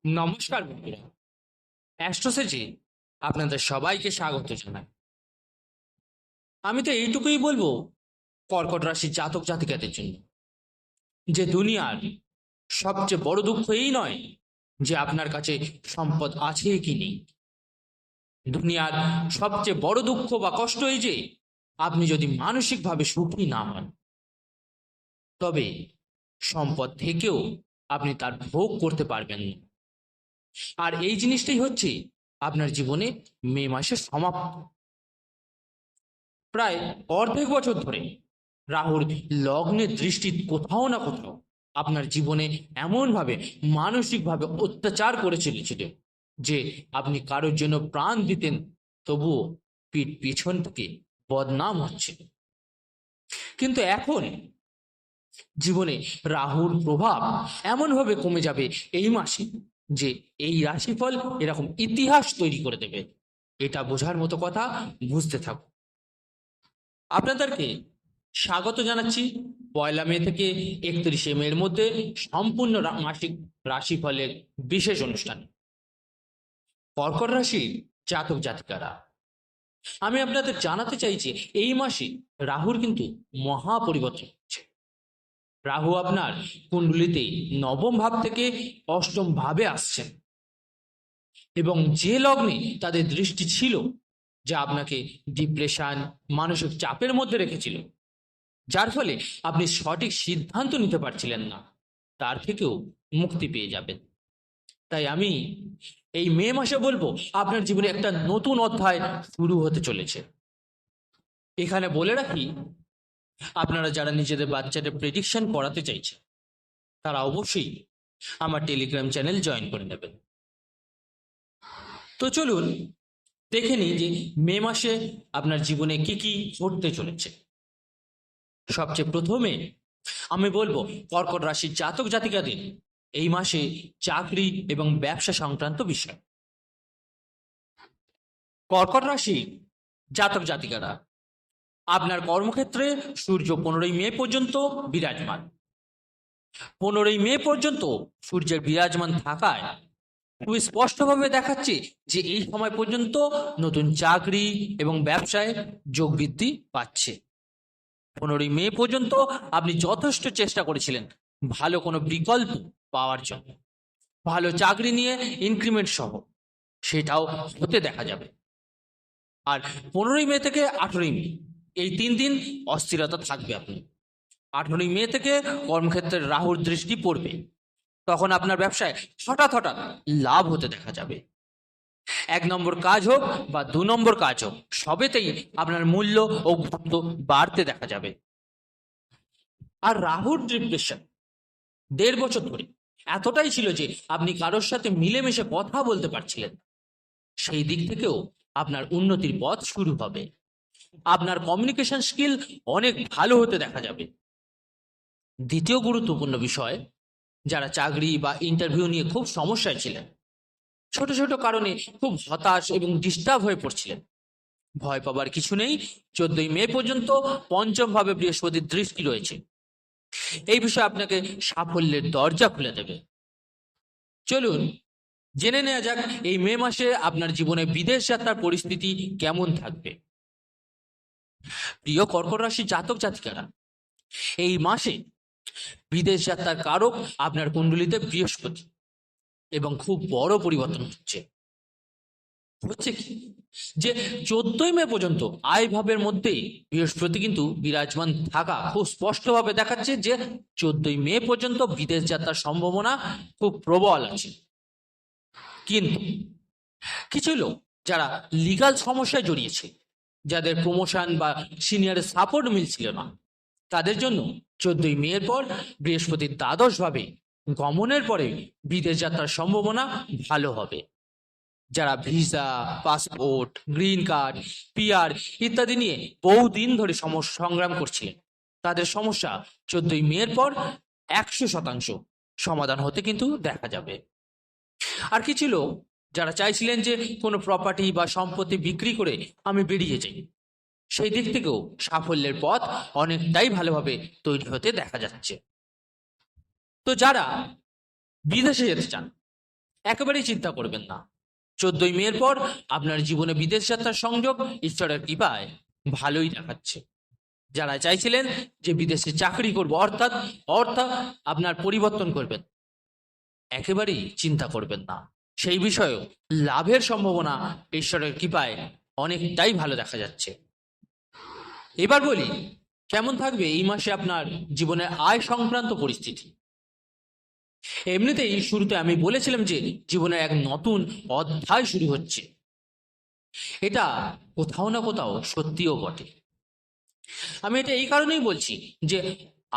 নমস্কার বন্ধুরা, অ্যাস্ট্রোসেজে আপনাদের সবাইকে স্বাগত জানাই। আমি তো এইটুকুই বলবো কর্কট রাশির জাতক জাতিকাদের জন্য যে দুনিয়ার সবচেয়ে বড় দুঃখ এই নয় যে আপনার কাছে সম্পদ আছে কি নেই। দুনিয়ার সবচেয়ে বড় দুঃখ বা কষ্ট এই যে আপনি যদি মানসিকভাবে সুখী না হন, তবে সম্পদ থেকেও আপনি তার ভোগ করতে পারবেন না। আর এই জিনিসটাই হচ্ছে আপনার জীবনে মে মাসের সমাপ্ত। প্রায় অর্ধেক বছর ধরে রাহুর লগ্নের দৃষ্টি কোথাও না কোথাও আপনার জীবনে এমনভাবে মানসিকভাবে অত্যাচার করে চলেছিল যে আপনি কারোর জন্য প্রাণ দিতেন, তবুও পিছন থেকে বদনাম হচ্ছে। কিন্তু এখন জীবনে রাহুর প্রভাব এমনভাবে কমে যাবে এই মাসে যে এই রাশিফল এরকম ইতিহাস তৈরি করে দেবে। এটা বোঝার মতো কথা, বুঝতে থাকুন। আপনাদেরকে স্বাগত জানাচ্ছি 1 মে থেকে 31 মের মধ্যে সম্পূর্ণ মাসিক রাশিফলের বিশেষ অনুষ্ঠান। কর্কট রাশির জাতক জাতিকারা, আমি আপনাদের জানাতে চাই যে এই মাসে রাহুর কিন্তু মহা পরিবর্তন হচ্ছে। রাহু আপনার কুণ্ডলিতে নবম ভাব থেকে অষ্টম ভাবে আসছেন এবং যে লগ্নে তাদের দৃষ্টি ছিল, যা আপনাকে ডিপ্রেশন, মানসিক চাপের মধ্যে রেখেছিল, যার ফলে আপনি সঠিক সিদ্ধান্ত নিতে পারছিলেন না, তার থেকেও মুক্তি পেয়ে যাবেন। তাই আমি এই মে মাসে বলবো আপনার জীবনে একটা নতুন অধ্যায় শুরু হতে চলেছে। এখানে বলে রাখি, আপনারা যারা নিজেদের বাচ্চাদের প্রেডিকশন করাতে চাইছেন তারা অবশ্যই আমার টেলিগ্রাম চ্যানেল জয়েন করে নেবেন। তো চলুন দেখে নিই যে মে মাসে আপনার জীবনে কি কি ঘটতে চলেছে। সবচেয়ে প্রথমে আমি বলবো কর্কট রাশির জাতক জাতিকাদের এই মাসে চাকরি এবং ব্যবসা সংক্রান্ত বিষয়। কর্কট রাশি জাতক জাতিকারা, আপনার কর্মক্ষেত্রে সূর্য 15 মে পর্যন্ত বিরাজমান। 15 মে পর্যন্ত সূর্যের বিরাজমান থাকায় খুবই স্পষ্টভাবে দেখাচ্ছে যে এই সময় পর্যন্ত নতুন চাকরি এবং ব্যবসায় যোগ বৃদ্ধি পাচ্ছে। 15 মে পর্যন্ত আপনি যথেষ্ট চেষ্টা করেছিলেন ভালো কোনো বিকল্প পাওয়ার জন্য, ভালো চাকরি নিয়ে ইনক্রিমেন্ট সহ, সেটাও হতে দেখা যাবে। আর 15 মে থেকে 18 মে এই 3 দিন অস্থিরতা থাকবে আপনি। 18 মে থেকে কর্মক্ষেত্রে রাহুর দৃষ্টি পড়বে, তখন আপনার ব্যবসায় হঠাৎ হঠাৎ লাভ হতে দেখা যাবে। 1 নম্বর কাজ হোক বা 2 নম্বর কাজ হোক, সবেতেই আপনার মূল্য ও গুরুত্ব বাড়তে দেখা যাবে। আর রাহুর ডিপ্রেশন 1.5 বছর ধরে এতটাই ছিল যে আপনি কারোর সাথে মিলেমিশে কথা বলতে পারছিলেন। সেই দিক থেকেও আপনার উন্নতির পথ শুরু হবে। আপনার কমিউনিকেশন স্কিল অনেক ভালো হতে দেখা যাবে। দ্বিতীয় গুরুত্বপূর্ণ বিষয়, যারা চাকরি বা ইন্টারভিউ নিয়ে খুব সমস্যায় ছিলেন, ছোট ছোট কারণে খুব হতাশ এবং ডিস্টার্ব হয়ে পড়ছিলেন, ভয় পাবার কিছু নেই। 14 মে পর্যন্ত পঞ্চম ভাবে বৃহস্পতির দৃষ্টি রয়েছে। এই বিষয়ে আপনাকে সাফল্যের দরজা খুলে দেবে। চলুন জেনে নেওয়া যাক এই মে মাসে আপনার জীবনে বিদেশ যাত্রার পরিস্থিতি কেমন থাকবে। প্রিয় কর্কট রাশি জাতক জাতিকারা, এই মাসে বিদেশ যাত্রার কারক আপনার কুণ্ডলিতে বৃহস্পতি, এবং খুব বড় পরিবর্তন হচ্ছে কি যে 14 মে পর্যন্ত আয় ভাবের মধ্যে বৃহস্পতি কিন্তু বিরাজমান থাকা খুব স্পষ্টভাবে দেখাচ্ছে যে 14 মে পর্যন্ত বিদেশ যাত্রার সম্ভাবনা খুব প্রবল আছে। কিন্তু কিছু লোক যারা লিগাল সমস্যায় জড়িয়েছে, যাদের প্রমোশন বা সিনিয়রের সাপোর্ট মিলছিল না, তাদের জন্য 14 মের পর বৃহস্পতির দ্বাদশ ভাবে গমনের পরে বিদেশ যাত্রার সম্ভাবনা ভালো হবে। যারা visa, passport, green card, PR ইত্যাদি নিয়ে বহুদিন ধরে সংগ্রাম করছিলেন, তাদের সমস্যা 14 মের পর 100% সমাধান হতে কিন্তু দেখা যাবে। আর কিছু লোক যারা চাইছিলেন যে কোনো প্রপার্টি বা সম্পত্তি বিক্রি করে আমি বেরিয়ে যাই, সেই দিক থেকেও সাফল্যের পথ অনেকটাই ভালোভাবে তৈরি হতে দেখা যাচ্ছে। তো যারা বিদেশে যেতে চান একেবারেই চিন্তা করবেন না। 14ই মের পর আপনার জীবনে বিদেশ যাত্রার সংযোগ ঈশ্বরের কৃপায় ভালোই দেখাচ্ছে। যারা চাইছিলেন যে বিদেশে চাকরি করব, অর্থাৎ অর্থাৎ আপনার পরিবর্তন করবেন, একেবারেই চিন্তা করবেন না। সেই বিষয়েও লাভের সম্ভাবনা ঈশ্বরের কৃপায় অনেকটাই ভালো দেখা যাচ্ছে। এবার বলি, কেমন থাকবে এই মাসে আপনার জীবনের আয় সংক্রান্ত পরিস্থিতি। এমনিতেই শুরুতে আমি বলেছিলাম যে জীবনের এক নতুন অধ্যায় শুরু হচ্ছে। এটা কোথাও না কোথাও সত্যিও বটে। আমি এটা এই কারণেই বলছি যে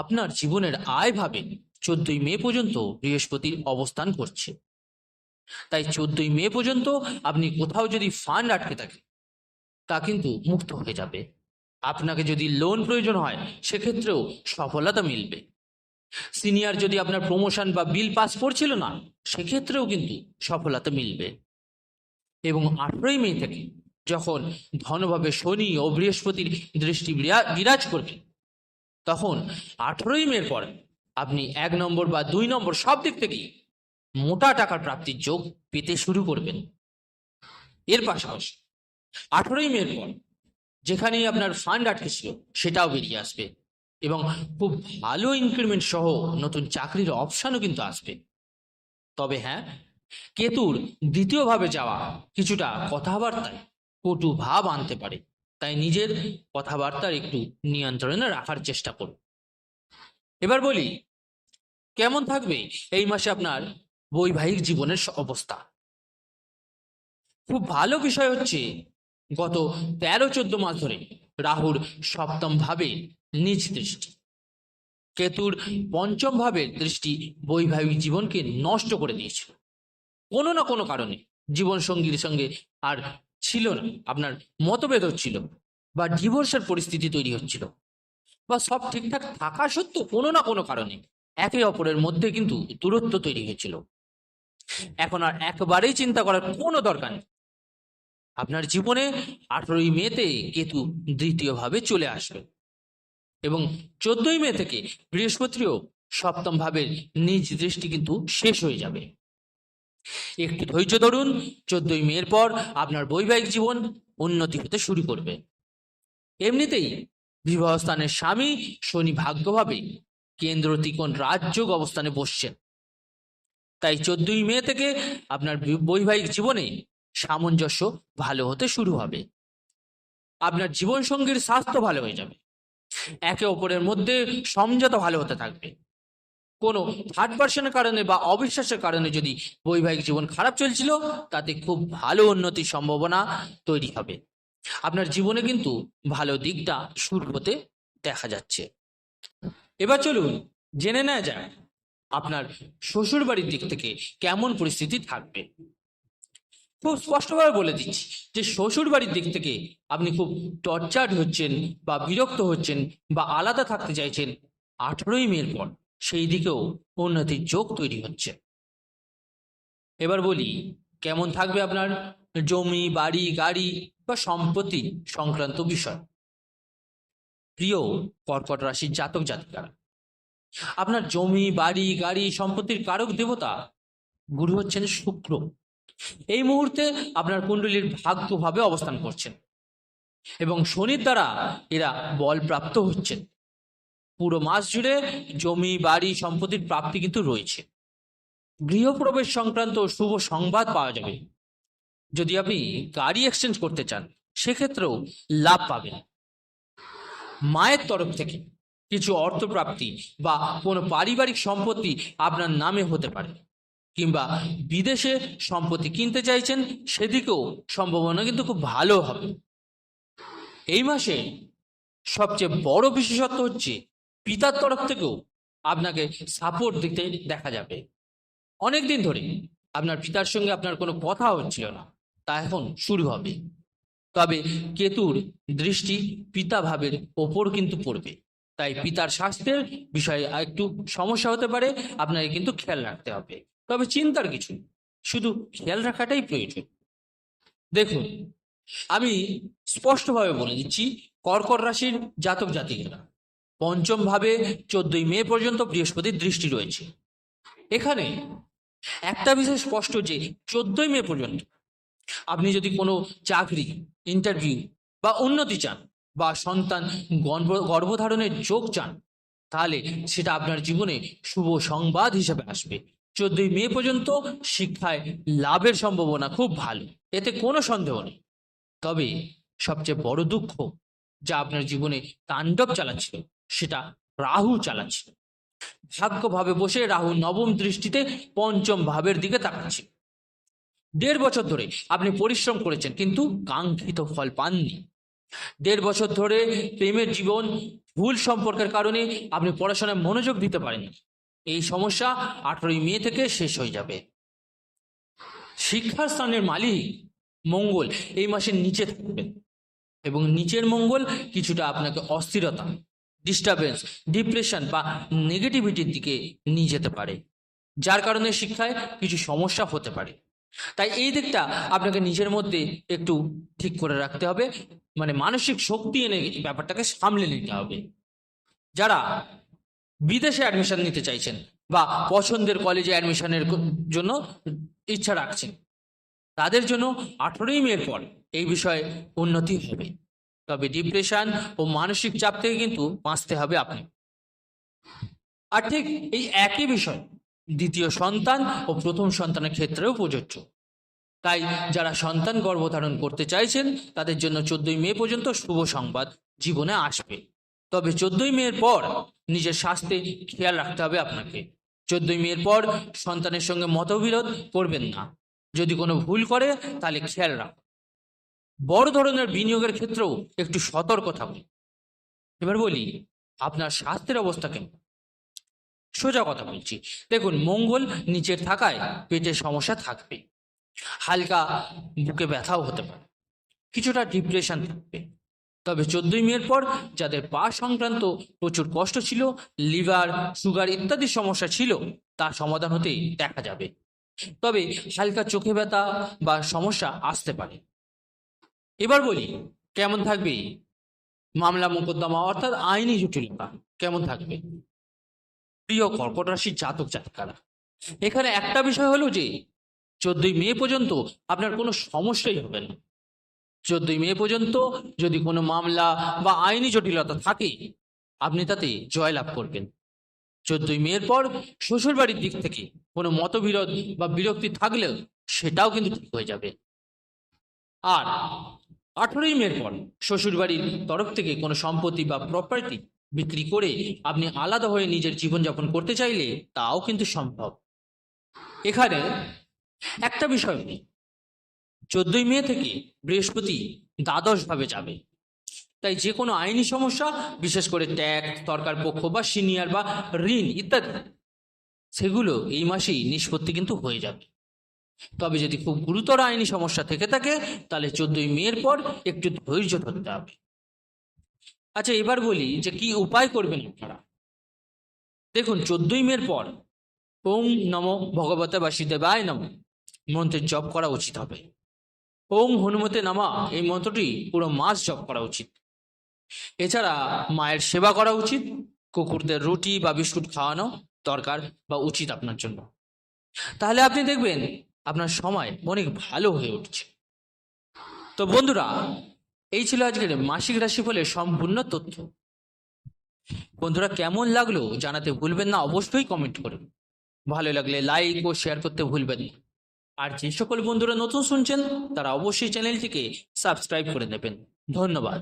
আপনার জীবনের আয় ভাবে 14ই মে পর্যন্ত বৃহস্পতির অবস্থান করছে। তাই 14ই মে পর্যন্ত আপনি কোথাও যদি ফান্ড আটকে থাকে, তা কিন্তু মুক্ত হয়ে যাবে। আপনাকে যদি লোন প্রয়োজন হয়, সেক্ষেত্রেও সফলতা মিলবে। সিনিয়র যদি আপনার প্রমোশন বা বিল পাস করছিল না, সেক্ষেত্রেও কিন্তু সফলতা মিলবে। এবং 18ই মে থেকে যখন ধনভাবে শনি ও বৃহস্পতির দৃষ্টি বিরাজ করবে, তখন 18ই মের পর আপনি 1 নম্বর বা 2 নম্বর সব দিক থেকেই মোটা টাকার প্রাপ্তির যোগ পেতে শুরু করবেন। এর পাশাপাশি 18ই মের পর যেখানেই আপনার ফান্ড আটকে ছিল, সেটাও বেরিয়ে আসবে এবং খুব ভালো ইনক্রিমেন্ট সহ নতুন চাকরির অপশানও কিন্তু আসবে। তবে হ্যাঁ, কেতুর দ্বিতীয়ভাবে যাওয়া কিছুটা কথাবার্তায় কটু ভাব আনতে পারে। তাই নিজের কথাবার্তার একটু নিয়ন্ত্রণে রাখার চেষ্টা করুন। এবার বলি, কেমন থাকবে এই মাসে আপনার বৈবাহিক জীবনের অবস্থা। খুব ভালো বিষয় হচ্ছে, গত 13-14 মাস ধরে রাহুর সপ্তম ভাবে নিজ দৃষ্টি, কেতুর পঞ্চম ভাবের দৃষ্টি বৈবাহিক জীবনকে নষ্ট করে দিয়েছিল। কোনো না কোনো কারণে জীবন সঙ্গীর সঙ্গে আর ছিল না, আপনার মতভেদ হচ্ছিল বা ডিভোর্সের পরিস্থিতি তৈরি হচ্ছিল, বা সব ঠিকঠাক থাকা সত্ত্বেও কোনো না কোনো কারণে একে অপরের মধ্যে কিন্তু দূরত্ব তৈরি হয়েছিল। এখন আর একবারেই চিন্তা করার কোনো দরকার নেই। আপনার জীবনে 18ই মেতে কেতু দ্বিতীয়ভাবে চলে আসবে এবং 14ই মে থেকে বৃহস্পতিও সপ্তম ভাবের নিজ দৃষ্টি কিন্তু শেষ হয়ে যাবে। একটু ধৈর্য ধরুন, 14ই মের পর আপনার বৈবাহিক জীবন উন্নতি হতে শুরু করবে। এমনিতেই বিবাহ স্থানের স্বামী শনি ভাগ্যভাবে কেন্দ্র ত্রিকোণ রাজযোগ অবস্থানে বসছেন। তাই 14ই মে থেকে আপনার বৈবাহিক জীবনে সামঞ্জস্য ভালো হতে শুরু হবে। আপনার জীবন সঙ্গীর স্বাস্থ্য ভালো হয়ে যাবে, একে অপরের মধ্যে সমঝোতা ভালো হতে থাকবে। কোনো থার্ড পার্সনের কারণে বা অবিশ্বাসের কারণে যদি বৈবাহিক জীবন খারাপ চলছিল, তাতে খুব ভালো উন্নতির সম্ভাবনা তৈরি হবে। আপনার জীবনে কিন্তু ভালো দিকটা শুরু হতে দেখা যাচ্ছে। এবার চলুন জেনে নেওয়া যায় আপনার শ্বশুর বাড়ির দিক থেকে কেমন পরিস্থিতি থাকবে। খুব স্পষ্টভাবে বলে দিচ্ছি যে শ্বশুর বাড়ির দিক থেকে আপনি খুব টর্চার্ড হচ্ছেন বা বিরক্ত হচ্ছেন বা আলাদা থাকতে চাইছেন, 18ই মের পর সেই দিকেও উন্নতির যোগ তৈরি হচ্ছে। এবার বলি, কেমন থাকবে আপনার জমি, বাড়ি, গাড়ি বা সম্পত্তি সংক্রান্ত বিষয়। প্রিয় কর্কট রাশির জাতক জাতিকারা, আপনার জমি, বাড়ি, গাড়ি, সম্পত্তির কারক দেবতা গুরু হচ্ছেন শুক্র। এই মুহূর্তে আপনার কুণ্ডলীর ভাগ্যভাবে অবস্থান করছেন এবং শনির দ্বারা এরা বলপ্রাপ্ত হচ্ছেন। পুরো মাস জুড়ে জমি, বাড়ি, সম্পত্তির প্রাপ্তি কিন্তু রয়েছে। গৃহপ্রবেশ সংক্রান্ত শুভ সংবাদ পাওয়া যাবে। যদি আপনি গাড়ি এক্সচেঞ্জ করতে চান, সেক্ষেত্রেও লাভ পাবেন। মায়ের তরফ থেকে কিছু অর্থপ্রাপ্তি বা কোনো পারিবারিক সম্পত্তি আপনার নামে হতে পারে, কিংবা বিদেশে সম্পত্তি কিনতে চাইছেন, সেদিকেও সম্ভাবনা কিন্তু খুব ভালো হবে। এই মাসে সবচেয়ে বড় বিশেষত্ব হচ্ছে পিতার তরফ থেকেও আপনাকে সাপোর্ট দিতে দেখা যাবে। অনেকদিন ধরে আপনার পিতার সঙ্গে আপনার কোনো কথা হচ্ছিল না, তা এখন শুরু হবে। তবে কেতুর দৃষ্টি পিতা ভাবের ওপর কিন্তু পড়বে, তাই পিতার স্বাস্থ্যের বিষয়ে একটু সমস্যা হতে পারে, আপনাকে কিন্তু খেয়াল রাখতে হবে। তবে চিন্তার কিছু, শুধু খেয়াল রাখাটাই প্রয়োজন। দেখুন, আমি স্পষ্টভাবে বলে দিচ্ছি, কর্কট রাশির জাতক জাতিকেরা পঞ্চম ভাবে 14ই মে পর্যন্ত বৃহস্পতির দৃষ্টি রয়েছে। এখানে একটা বিষয় স্পষ্ট যে 14ই মে পর্যন্ত আপনি যদি কোনো চাকরি, ইন্টারভিউ বা উন্নতি চান বা সন্তান গর্ভধারণের যোগ চান, তাহলে সেটা আপনার জীবনে শুভ সংবাদ হিসেবে আসবে। 14ই মে পর্যন্ত শিক্ষায় লাভের সম্ভাবনা খুব ভালো, এতে কোনো সন্দেহ নেই। তবে সবচেয়ে বড় দুঃখ যা আপনার জীবনে তাণ্ডব চালাচ্ছিল, সেটা রাহু চালাচ্ছিল। ভাগ্যভাবে বসে রাহু নবম দৃষ্টিতে পঞ্চম ভাবের দিকে তাকাচ্ছে। 1.5 বছর ধরে আপনি পরিশ্রম করেছেন কিন্তু কাঙ্ক্ষিত ফল পাননি। 1.5 বছর ধরে প্রেমের জীবন, ভুল সম্পর্কের কারণে আপনি পড়াশোনায় মনোযোগ দিতে পারেননি। এই সমস্যা 18ই মে থেকে শেষ হয়ে যাবে। শিক্ষার স্থানের মালিক মঙ্গল এই মাসের নিচে থাকবেন এবং নিচের মঙ্গল কিছুটা আপনাকে অস্থিরতা, ডিস্টারবেন্স, ডিপ্রেশন বা নেগেটিভিটির দিকে নিয়ে যেতে পারে, যার কারণে শিক্ষায় কিছু সমস্যা হতে পারে। তাই এই দিকটা আপনাকে নিজের মধ্যে একটু ঠিক করে রাখতে হবে, মানে মানসিক শক্তি এনে ব্যাপারটাকে সামলে নিতে হবে। যারা বিদেশে অ্যাডমিশন নিতে চাইছেন বা পছন্দের কলেজে অ্যাডমিশনের জন্য ইচ্ছা রাখছেন, তাদের জন্য 18ই মে পর এই বিষয়ে উন্নতি হবে। তবে ডিপ্রেশন ও মানসিক চাপ থেকে কিন্তু বাঁচতে হবে আপনি। আর ঠিক এই একই বিষয় দ্বিতীয় সন্তান ও প্রথম সন্তানের ক্ষেত্রেও প্রযোজ্য। তাই যারা সন্তান গর্ভধারণ করতে চাইছেন তাদের জন্য 14ই মে পর্যন্ত শুভ সংবাদ জীবনে আসবে। তবে 14ই মের পর নিজের স্বাস্থ্যে খেয়াল রাখতে হবে আপনাকে। 14ই মের পর সন্তানের সঙ্গে মতবিরোধ করবেন না। যদি কোনো ভুল করে তাহলে খেয়াল রাখুন। বড় ধরনের বিনিয়োগের ক্ষেত্রেও একটু সতর্ক থাকুন। এবার বলি আপনার স্বাস্থ্যের অবস্থা কেমন। সোজা কথা বলছি, দেখুন মঙ্গল নিচের থাকায় পেটের সমস্যা থাকবে, হালকা বুকে ব্যথাও হতে পারে, কিছুটা ডিপ্রেশন থাকবে। তবে 14ই মের পর যাদের পা সংক্রান্ত প্রচুর কষ্ট ছিল, লিভার, সুগার ইত্যাদি সমস্যা ছিল, তার সমাধান হতে দেখা যাবে। তবে হালকা চোখে ব্যথা বা সমস্যা আসতে পারে। এবার বলি কেমন থাকবে মামলা মোকদ্দমা অর্থাৎ আইনি জটিলতা কেমন থাকবে। প্রিয় কর্কট রাশির জাতক জাতিকারা, এখানে একটা বিষয় হলো যে 14ই মে পর্যন্ত আপনার কোনো সমস্যাই হবে না। 14ই মে পর্যন্ত যদি কোনো মামলা বা আইনি জটিলতা থাকে, আপনি তাতে জয়লাভ করবেন। 14ই মের পর শ্বশুরবাড়ির দিক থেকে কোনো মতবিরোধ বা বিরক্তি থাকলেও সেটাও কিন্তু ঠিক হয়ে যাবে। আর 18ই মের পর শ্বশুরবাড়ির তরফ থেকে কোনো সম্পত্তি বা প্রপার্টি বিক্রি করে আপনি আলাদা হয়ে নিজের জীবনযাপন করতে চাইলে তাও কিন্তু সম্ভব। এখানে একটা বিষয় নেই, 14ই মে থেকে বৃহস্পতি দ্বাদশ ভাবে যাবে। তাই যে কোনো আইনি সমস্যা, বিশেষ করে ট্যাক্স, সরকার পক্ষ বা সিনিয়র বা ঋণ ইত্যাদি, সেগুলো এই মাসেই নিষ্পত্তি কিন্তু হয়ে যাবে। তবে যদি খুব গুরুতর আইনি সমস্যা থেকে থাকে তাহলে 14ই মের পর একটু ধৈর্য ধরতে হবে। আচ্ছা, এবার বলি যে কি উপায় করবেন আপনারা। দেখুন 14ই মের পর ওম নমো ভগবতে বাসুদেবায় নমঃ মন্ত্রের জপ করা উচিত হবে। ওম হনুমতে নমঃ এই মন্ত্রটি পুরো মাস জপ করা উচিত। এছাড়া মায়ের সেবা করা উচিত, কুকুরদের রুটি বা বিস্কুট খাওয়ানো দরকার বা উচিত আপনার জন্য। তাহলে আপনি দেখবেন আপনার সময় অনেক ভালো হয়ে উঠছে। তো বন্ধুরা, এই ছিল আজকের মাসিক রাশিফলের সম্পূর্ণ তথ্য। বন্ধুরা, কেমন লাগলো জানাতে ভুলবেন না, অবশ্যই কমেন্ট করুন। ভালো লাগলে লাইক ও শেয়ার করতে ভুলবেন না। আর যে সকল বন্ধুরা নতুন শুনছেন তারা অবশ্যই চ্যানেলটিকে সাবস্ক্রাইব করে নেবেন। ধন্যবাদ।